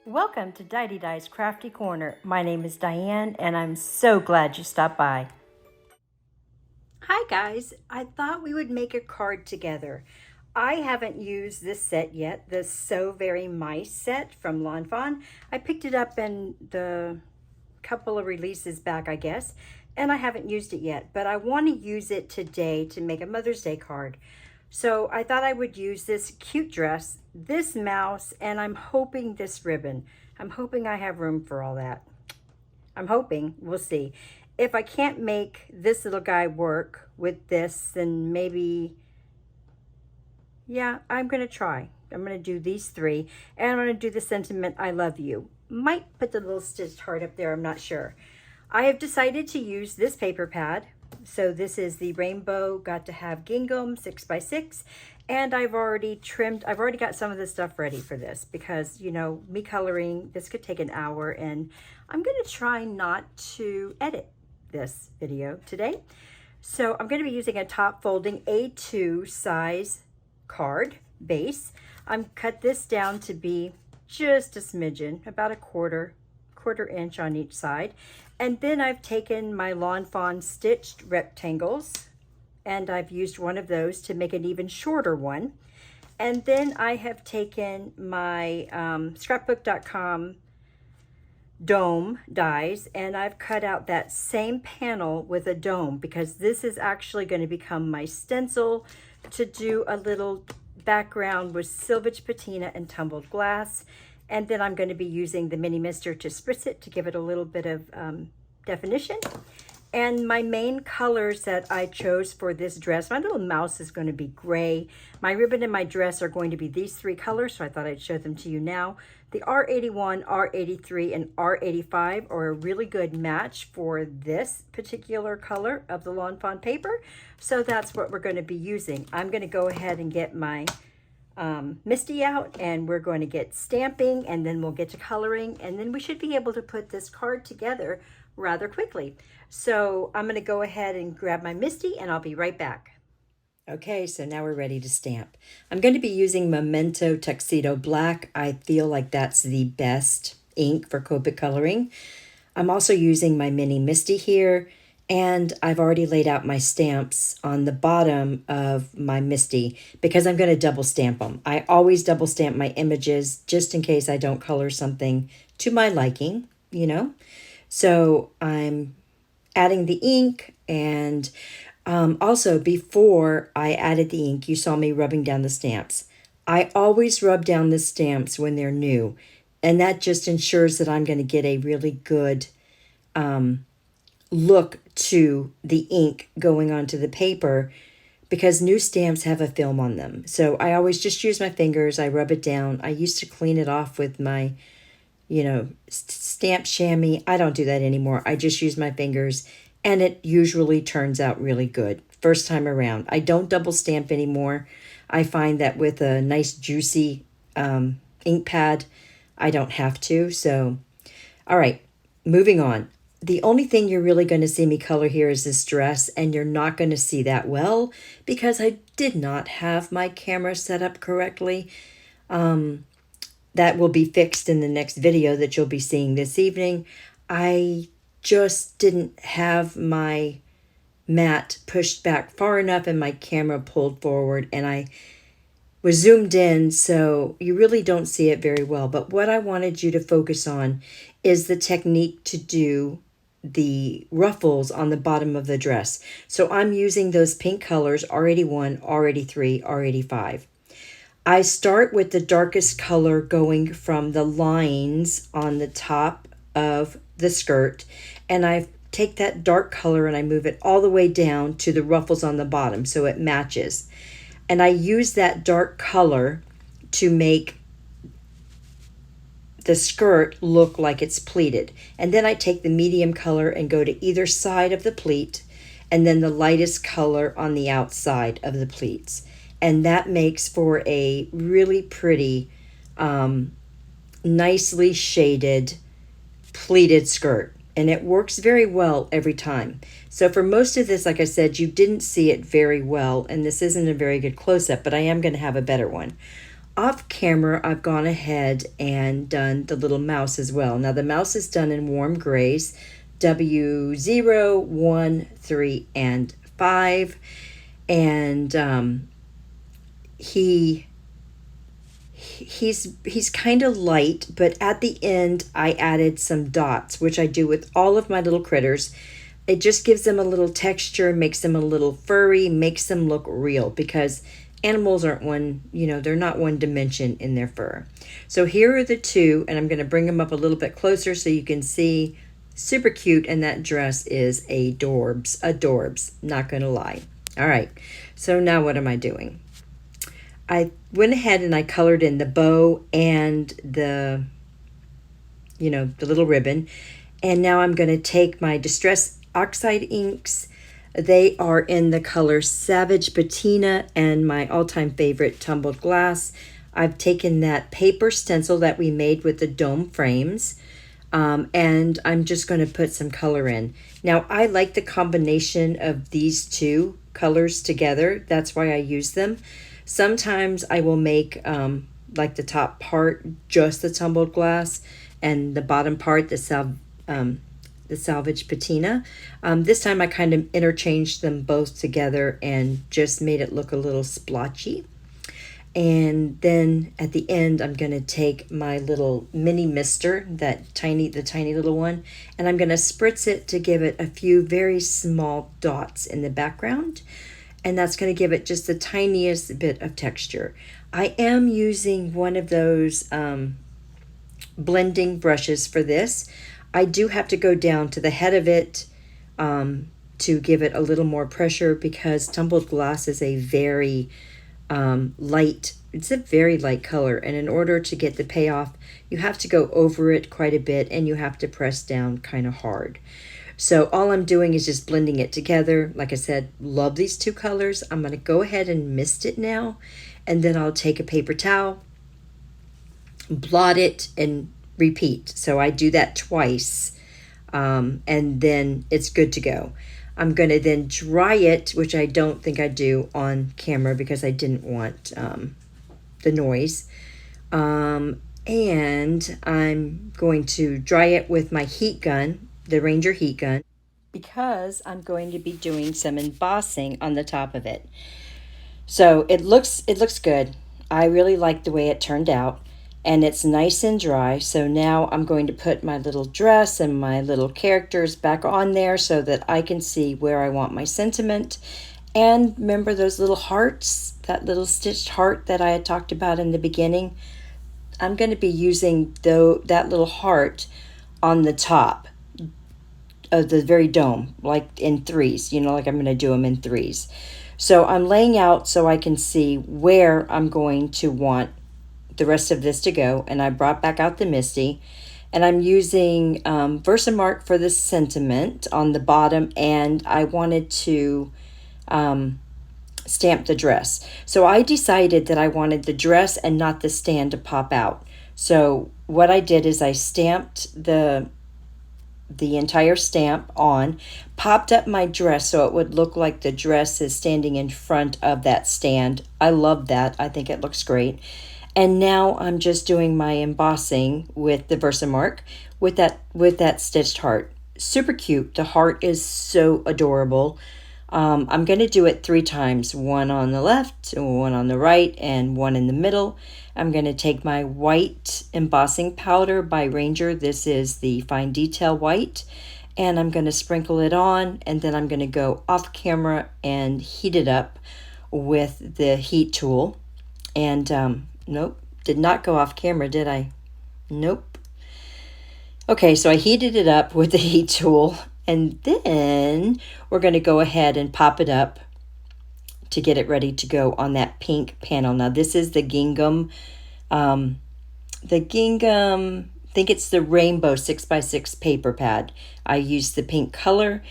Welcome to Didedi's Crafty Corner. My name is Diane and I'm so glad you stopped by. Hi guys, I thought we would make a card together. I haven't used this set yet, the So Very Mice set from Fawn. I picked it up in the couple of releases back, I guess, and I haven't used it yet, but I want to use it today to make a Mother's Day card. So I thought I would use this cute dress, this mouse, and I'm hoping this ribbon. I'm hoping I have room for all that. I'm hoping, we'll see. If I can't make this little guy work with this, then maybe, yeah, I'm gonna try. I'm gonna do these three, and I'm gonna do the sentiment, I love you. Might put the little stitched heart up there, I'm not sure. I have decided to use this paper pad. So this is the Rainbow Got to Have Gingham 6x6, and I've already got some of the stuff ready for this because, you know, me coloring, this could take an hour, and I'm going to try not to edit this video today. So I'm going to be using a top folding A2 size card base. I'm cut this down to be just a smidgen, about a quarter inch on each side. And then I've taken my Fawn stitched rectangles and I've used one of those to make an even shorter one. And then I have taken my scrapbook.com dome dies and I've cut out that same panel with a dome because this is actually going to become my stencil to do a little background with silvage patina and tumbled glass. And then I'm going to be using the mini mister to spritz it to give it a little bit of definition. And my main colors that I chose for this dress, my little mouse is going to be gray. My ribbon and my dress are going to be these three colors, so I thought I'd show them to you now. The R81, R83, and R85 are a really good match for this particular color of the Fawn paper. So that's what we're going to be using. I'm going to go ahead and get my Misty out, and we're going to get stamping, and then we'll get to coloring, and then we should be able to put this card together rather quickly. So I'm going to go ahead and grab my Misty, and I'll be right back. Okay, so now we're ready to stamp. I'm going to be using Memento Tuxedo Black. I feel like that's the best ink for copic coloring. I'm also using my mini Misty here, and I've already laid out my stamps on the bottom of my Misty because I'm going to double stamp them. I always double stamp my images just in case I don't color something to my liking, you know. So I'm adding the ink, and also before I added the ink, you saw me rubbing down the stamps. I always rub down the stamps when they're new, and that just ensures that I'm going to get a really good look to the ink going onto the paper because new stamps have a film on them. So I always just use my fingers. I rub it down. I used to clean it off with my, you know, stamp shammy. I don't do that anymore. I just use my fingers, and it usually turns out really good first time around. I don't double stamp anymore. I find that with a nice juicy ink pad, I don't have to. So, all right, moving on. The only thing you're really going to see me color here is this dress, and you're not going to see that well because I did not have my camera set up correctly. That will be fixed in the next video that you'll be seeing this evening. I just didn't have my mat pushed back far enough and my camera pulled forward, and I was zoomed in, so you really don't see it very well. But what I wanted you to focus on is the technique to do the ruffles on the bottom of the dress. So I'm using those pink colors, R81, R83, R85. I start with the darkest color going from the lines on the top of the skirt, and I take that dark color and I move it all the way down to the ruffles on the bottom so it matches. And I use that dark color to make the skirt look like it's pleated. And then I take the medium color and go to either side of the pleat, and then the lightest color on the outside of the pleats. And that makes for a really pretty, nicely shaded pleated skirt. And it works very well every time. So for most of this, like I said, you didn't see it very well, and this isn't a very good close-up, but I am going to have a better one. Off camera, I've gone ahead and done the little mouse as well. Now the mouse is done in warm grays, W0, 1, 3, and 5. And he's kind of light, but at the end I added some dots, which I do with all of my little critters. It just gives them a little texture, makes them a little furry, makes them look real, because animals aren't they're not one dimension in their fur. So here are the two, and I'm going to bring them up a little bit closer so you can see. Super cute, and that dress is adorbs, not going to lie. All right, so now what am I doing? I went ahead and I colored in the bow and the little ribbon. And now I'm going to take my Distress Oxide inks. They are in the color Savage Patina and my all-time favorite, Tumbled Glass. I've taken that paper stencil that we made with the dome frames, and I'm just going to put some color in. Now, I like the combination of these two colors together. That's why I use them. Sometimes I will make like the top part just the Tumbled Glass and the bottom part the Salvage Patina. This time I kind of interchanged them both together and just made it look a little splotchy. And then at the end, I'm going to take my little mini mister, the tiny little one, and I'm going to spritz it to give it a few very small dots in the background. And that's going to give it just the tiniest bit of texture. I am using one of those blending brushes for this. I do have to go down to the head of it to give it a little more pressure, because Tumbled Glass is a very light, it's a very light color, and in order to get the payoff, you have to go over it quite a bit and you have to press down kind of hard. So all I'm doing is just blending it together. Like I said, love these two colors. I'm going to go ahead and mist it now, and then I'll take a paper towel, blot it, and repeat. So I do that twice, and then it's good to go. I'm going to then dry it, which I don't think I do on camera because I didn't want the noise. And I'm going to dry it with my heat gun, the Ranger heat gun, because I'm going to be doing some embossing on the top of it. So it looks good. I really like the way it turned out, and it's nice and dry. So now I'm going to put my little dress and my little characters back on there so that I can see where I want my sentiment. And remember those little hearts, that little stitched heart that I had talked about in the beginning? I'm going to be using that little heart on the top of the very dome, like in threes, like I'm going to do them in threes. So I'm laying out so I can see where I'm going to want the rest of this to go. And I brought back out the Misty, and I'm using Versamark for the sentiment on the bottom, and I wanted to stamp the dress. So I decided that I wanted the dress and not the stand to pop out. So what I did is I stamped the entire stamp on, popped up my dress so it would look like the dress is standing in front of that stand. I love that. I think it looks great. And now I'm just doing my embossing with the Versamark with that stitched heart. Super cute. The heart is so adorable. I'm going to do it 3 times, one on the left, one on the right, and one in the middle. I'm going to take my white embossing powder by Ranger. This is the Fine Detail White. And I'm going to sprinkle it on, and then I'm going to go off camera and heat it up with the heat tool. And nope, did not go off camera, did I? Nope. Okay, so I heated it up with the heat tool, and then we're going to go ahead and pop it up to get it ready to go on that pink panel. Now this is the gingham, I think it's the rainbow 6x6 paper pad. I used the pink color,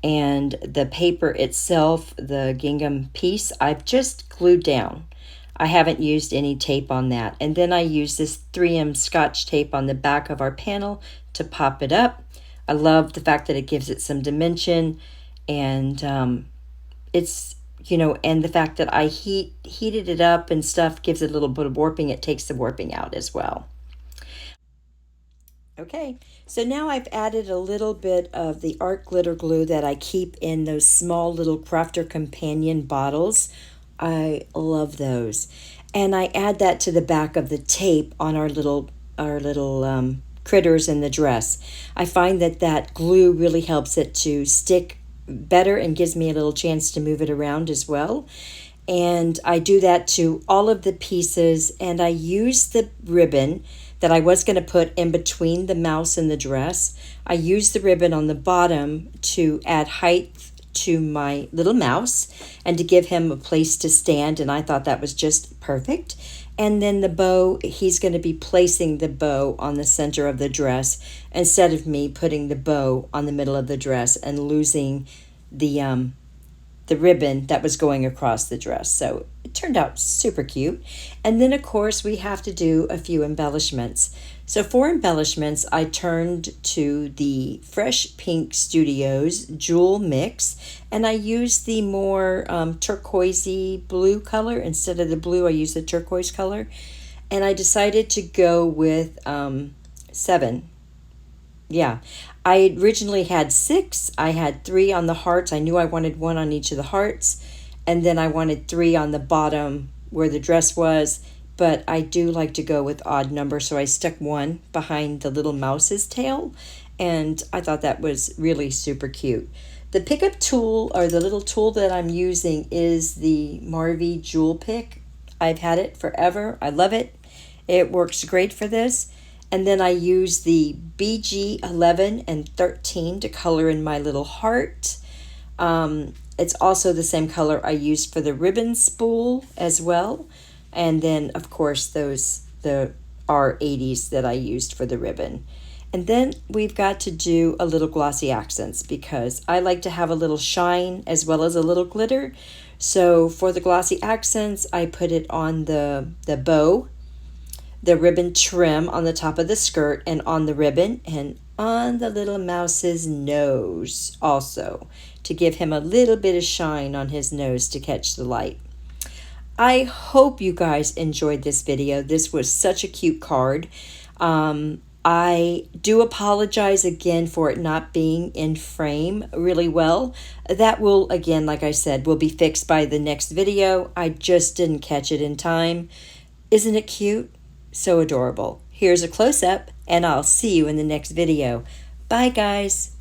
and the paper itself, the gingham piece, I've just glued down. I haven't used any tape on that. And then I use this 3M Scotch tape on the back of our panel to pop it up. I love the fact that it gives it some dimension, and it's you know, and the fact that I heated it up and stuff gives it a little bit of warping. It takes the warping out as well. Okay, so now I've added a little bit of the art glitter glue that I keep in those small little crafter companion bottles. I love those. And I add that to the back of the tape on our little critters in the dress. I find that that glue really helps it to stick better and gives me a little chance to move it around as well. And I do that to all of the pieces, and I use the ribbon that I was going to put in between the mouse and the dress. I use the ribbon on the bottom to add height to my little mouse and to give him a place to stand, and I thought that was just perfect. And then the bow, he's going to be placing the bow on the center of the dress instead of me putting the bow on the middle of the dress and losing the ribbon that was going across the dress. So it turned out super cute. And then of course we have to do a few embellishments. So for embellishments, I turned to the Fresh Pink Studios Jewel Mix, and I used the more turquoisey blue color. Instead of the blue, I used the turquoise color. And I decided to go with 7. Yeah, I originally had 6. I had 3 on the hearts. I knew I wanted 1 on each of the hearts. And then I wanted 3 on the bottom where the dress was. But I do like to go with odd numbers, so I stuck 1 behind the little mouse's tail. And I thought that was really super cute. The pickup tool, or the little tool that I'm using, is the Marvy Jewel Pick. I've had it forever. I love it. It works great for this. And then I use the BG 11 and 13 to color in my little heart. It's also the same color I used for the ribbon spool as well. And then, of course, the R80s that I used for the ribbon. And then we've got to do a little glossy accents because I like to have a little shine as well as a little glitter. So for the glossy accents, I put it on the bow, the ribbon trim on the top of the skirt and on the ribbon, and on the little mouse's nose also, to give him a little bit of shine on his nose to catch the light. I hope you guys enjoyed this video. This was such a cute card. I do apologize again for it not being in frame really well. That will, again, like I said, will be fixed by the next video. I just didn't catch it in time. Isn't it cute? So adorable. Here's a close-up, and I'll see you in the next video. Bye, guys.